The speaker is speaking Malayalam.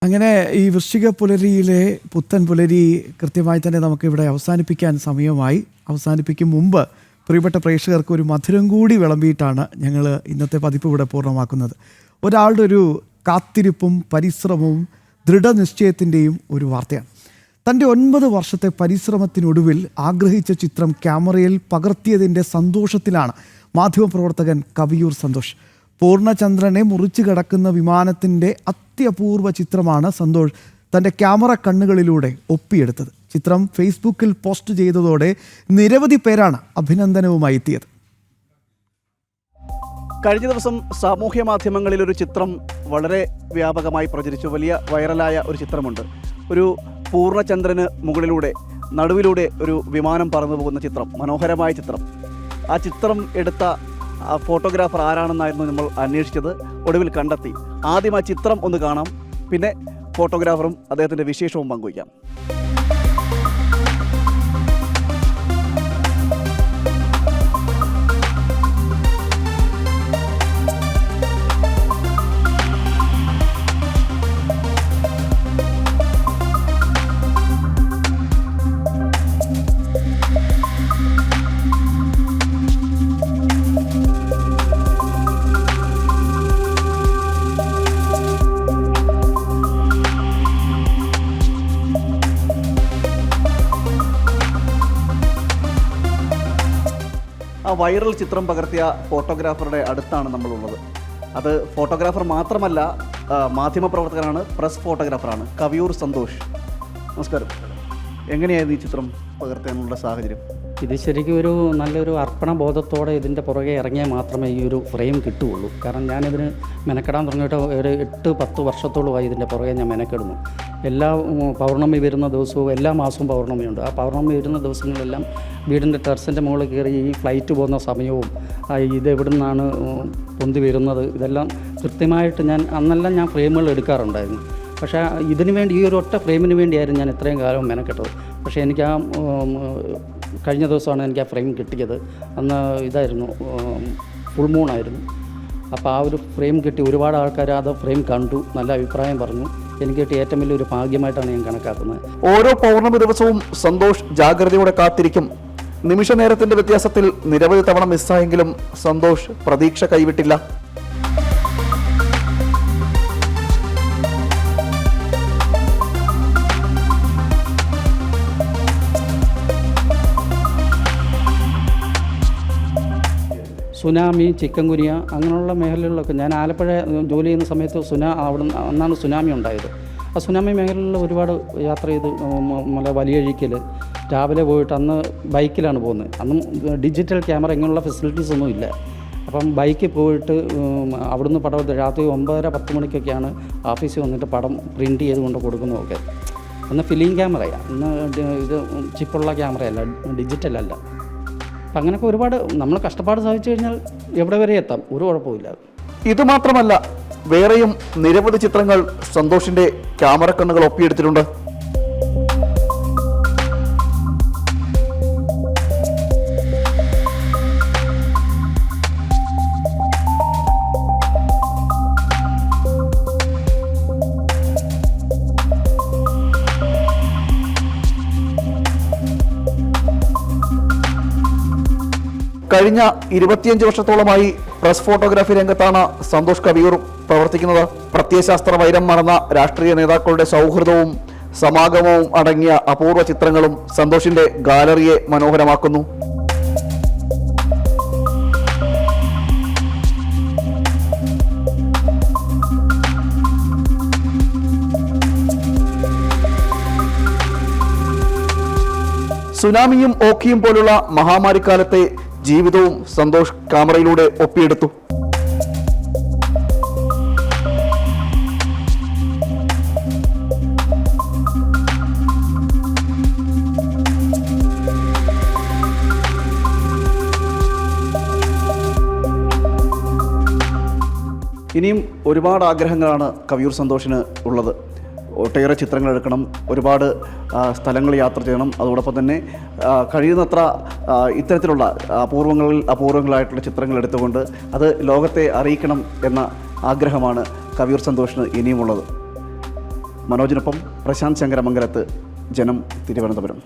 അങ്ങനെ ഈ വൃശ്ചിക പുലരിയിലെ പുത്തൻ പുലരി കൃത്യമായി തന്നെ നമുക്കിവിടെ അവസാനിപ്പിക്കാൻ സമയമായി. അവസാനിപ്പിക്കും മുമ്പ് പ്രിയപ്പെട്ട പ്രേക്ഷകർക്ക് ഒരു മധുരം കൂടി വിളമ്പിയിട്ടാണ് ഞങ്ങൾ ഇന്നത്തെ പതിപ്പ് ഇവിടെ പൂർണ്ണമാക്കുന്നത്. ഒരാളുടെ ഒരു കാത്തിരിപ്പും പരിശ്രമവും ദൃഢനിശ്ചയത്തിൻ്റെയും ഒരു വാർത്തയാണ്. തൻ്റെ 9 വർഷത്തെ പരിശ്രമത്തിനൊടുവിൽ ആഗ്രഹിച്ച ചിത്രം ക്യാമറയിൽ പകർത്തിയതിൻ്റെ സന്തോഷത്തിലാണ് മാധ്യമപ്രവർത്തകൻ കവിയൂർ സന്തോഷ്. പൂർണ്ണചന്ദ്രനെ മുറിച്ചു കിടക്കുന്ന വിമാനത്തിൻ്റെ അത്യപൂർവ ചിത്രമാണ് സന്തോഷ് തൻ്റെ ക്യാമറ കണ്ണുകളിലൂടെ ഒപ്പിയെടുത്തത്. ചിത്രം ഫേസ്ബുക്കിൽ പോസ്റ്റ് ചെയ്തതോടെ നിരവധി പേരാണ് അഭിനന്ദനവുമായി എത്തിയത്. കഴിഞ്ഞ ദിവസം സാമൂഹ്യ മാധ്യമങ്ങളിൽ ഒരു ചിത്രം വളരെ വ്യാപകമായി പ്രചരിച്ചു. വലിയ വൈറലായ ഒരു ചിത്രമുണ്ട്. ഒരു പൂർണ്ണചന്ദ്രന് മുകളിലൂടെ നടുവിലൂടെ ഒരു വിമാനം പറന്നു പോകുന്ന ചിത്രം, മനോഹരമായ ചിത്രം. ആ ചിത്രം എടുത്ത ഫോട്ടോഗ്രാഫർ ആരാണെന്നായിരുന്നു നമ്മൾ അന്വേഷിച്ചത്. ഒടുവിൽ കണ്ടെത്തി. ആദ്യം ആ ചിത്രം ഒന്ന് കാണാം, പിന്നെ ഫോട്ടോഗ്രാഫറും അദ്ദേഹത്തിൻ്റെ വിശേഷവും പങ്കുവയ്ക്കാം. ആ വൈറൽ ചിത്രം പകർത്തിയ ഫോട്ടോഗ്രാഫറുടെ അടുത്താണ് നമ്മളുള്ളത്. അത് ഫോട്ടോഗ്രാഫർ മാത്രമല്ല, മാധ്യമപ്രവർത്തകനാണ്, പ്രസ് ഫോട്ടോഗ്രാഫറാണ്. കവിയൂർ സന്തോഷ്, നമസ്കാരം. എങ്ങനെയായിരുന്നു ഈ ചിത്രം പകർത്താനുള്ള സാഹചര്യം? ഇത് ശരിക്കും ഒരു നല്ലൊരു അർപ്പണ ബോധത്തോടെ ഇതിൻ്റെ പുറകെ ഇറങ്ങിയാൽ മാത്രമേ ഈ ഒരു ഫ്രെയിം കിട്ടുകയുള്ളൂ. കാരണം ഞാനിതിന് മെനക്കെടാൻ തുടങ്ങിയിട്ട് ഒരു 8-10 വർഷത്തോളമായി ഇതിൻ്റെ പുറകെ ഞാൻ മെനക്കെടുന്നു. എല്ലാ പൗർണമി വരുന്ന ദിവസവും എല്ലാ മാസവും പൗർണമിയുണ്ട്. ആ പൗർണമി വരുന്ന ദിവസങ്ങളിലെല്ലാം വീടിൻ്റെ ടെറസിൻ്റെ മുകളിൽ കയറി ഈ ഫ്ലൈറ്റ് പോകുന്ന സമയവും ഇത് എവിടെ നിന്നാണ് പൊന്തി വരുന്നത് ഇതെല്ലാം കൃത്യമായിട്ട് അന്നെല്ലാം ഞാൻ ഫ്രെയിമുകൾ എടുക്കാറുണ്ടായിരുന്നു. പക്ഷേ ഇതിനു വേണ്ടി, ഈ ഒരു ഒറ്റ ഫ്രെയിമിന് വേണ്ടിയായിരുന്നു ഞാൻ ഇത്രയും കാലം മെനക്കെട്ടത്. പക്ഷേ എനിക്ക് കഴിഞ്ഞ ദിവസമാണ് എനിക്ക് ആ ഫ്രെയിം കിട്ടിയത്. അന്ന് ഇതായിരുന്നു, ഫുൾ മൂണായിരുന്നു. അപ്പോൾ ആ ഒരു ഫ്രെയിം കിട്ടി. ഒരുപാട് ആൾക്കാർ അത് ഫ്രെയിം കണ്ടു, നല്ല അഭിപ്രായം പറഞ്ഞു. എനിക്ക് കിട്ടിയ ഏറ്റവും വലിയൊരു ഭാഗ്യമായിട്ടാണ് ഞാൻ കണക്കാക്കുന്നത്. ഓരോ പൗർണമി ദിവസവും സന്തോഷ് ജാഗ്രതയോടെ കാത്തിരിക്കും. നിമിഷ നേരത്തിൻ്റെ വ്യത്യാസത്തിൽ നിരവധി തവണ മിസ്സായെങ്കിലും സന്തോഷ് പ്രതീക്ഷ കൈവിട്ടില്ല. സുനാമി, ചിക്കൻ ഗുനിയ അങ്ങനെയുള്ള മേഖലകളിലൊക്കെ ഞാൻ ആലപ്പുഴ ജോലി ചെയ്യുന്ന സമയത്ത് അന്നാണ് സുനാമി ഉണ്ടായത്. ആ സുനാമി മേഖലകളിൽ ഒരുപാട് യാത്ര ചെയ്ത് വലിയഴിക്കൽ രാവിലെ പോയിട്ട്, അന്ന് ബൈക്കിലാണ് പോകുന്നത്. അന്നും ഡിജിറ്റൽ ക്യാമറ ഇങ്ങനെയുള്ള ഫെസിലിറ്റീസ് ഒന്നും ഇല്ല. അപ്പം ബൈക്കിൽ പോയിട്ട് അവിടുന്ന് പടം എടുത്ത് രാത്രി 9:30-10 മണിക്കൊക്കെയാണ് ഓഫീസിൽ വന്നിട്ട് പടം പ്രിൻറ്റ് ചെയ്ത് കൊണ്ട് കൊടുക്കുന്നതൊക്കെ. അന്ന് ഫിലിം ക്യാമറയാണ്, അന്ന് ഇത് ചിപ്പുള്ള ക്യാമറയല്ല, ഡിജിറ്റലല്ല. അപ്പം അങ്ങനെയൊക്കെ ഒരുപാട് നമ്മൾ കഷ്ടപ്പാട് സാധിച്ചു കഴിഞ്ഞാൽ എവിടെ വരെ എത്താം, ഒരു കുഴപ്പമില്ല. ഇതുമാത്രമല്ല, വേറെയും നിരവധി ചിത്രങ്ങൾ സന്തോഷിന്റെ ക്യാമറ കണ്ണുകൾ ഒപ്പിയെടുത്തിട്ടുണ്ട്. കഴിഞ്ഞ 25 വർഷത്തോളമായി പ്രസ് ഫോട്ടോഗ്രാഫി രംഗത്താണ് സന്തോഷ് കവിയൂർ പ്രവർത്തിക്കുന്നത്. പ്രത്യയശാസ്ത്ര വൈരം മറന്ന രാഷ്ട്രീയ നേതാക്കളുടെ സൗഹൃദവും സമാഗമവും അടങ്ങിയ അപൂർവ ചിത്രങ്ങളും സന്തോഷിന്റെ ഗാലറിയെ മനോഹരമാക്കുന്നു. സുനാമിയും ഓഖിയും പോലുള്ള മഹാമാരിക്കാലത്തെ ജീവിതവും സന്തോഷ് ക്യാമറയിലൂടെ ഒപ്പിയെടുത്തു. ഇനിയും ഒരുപാട് ആഗ്രഹങ്ങളാണ് കവിയൂർ സന്തോഷിന് ഉള്ളത്. ഒട്ടേറെ ചിത്രങ്ങൾ എടുക്കണം, ഒരുപാട് സ്ഥലങ്ങൾ യാത്ര ചെയ്യണം. അതോടൊപ്പം തന്നെ കഴിയുന്നത്ര ഇത്തരത്തിലുള്ള അപൂർവങ്ങളായിട്ടുള്ള ചിത്രങ്ങൾ എടുത്തുകൊണ്ട് അത് ലോകത്തെ അറിയിക്കണം എന്ന ആഗ്രഹമാണ് കവിയൂർ സന്തോഷിന് ഇനിയുമുള്ളത്. മനോജിനൊപ്പം പ്രശാന്ത് ശങ്കരമംഗലത്ത്, ജനം, തിരുവനന്തപുരം.